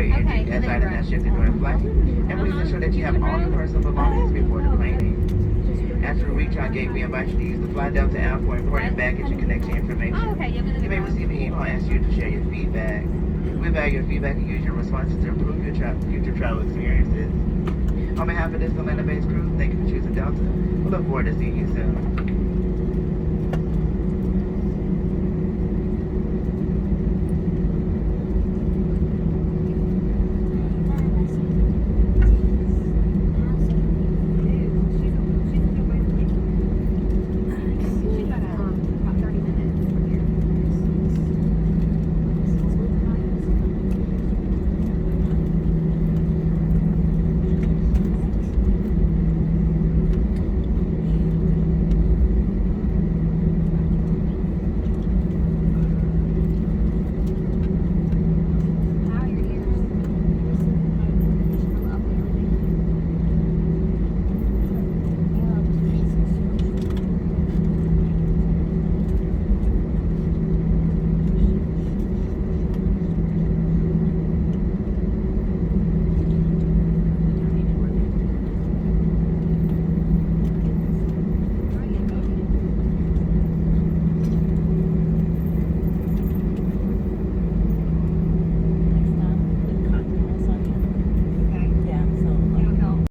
your entry as items that shifted during flight. And please ensure that you have all your personal belongings before deplaning. After we reach our gate, we invite you to use the fly Delta app for important baggage and connection information. You may receive an email asking you to share your feedback. We value your feedback and use your responses to improve your future travel experiences. On behalf of this Atlanta-based crew, thank you for choosing Delta. We look forward to seeing you soon.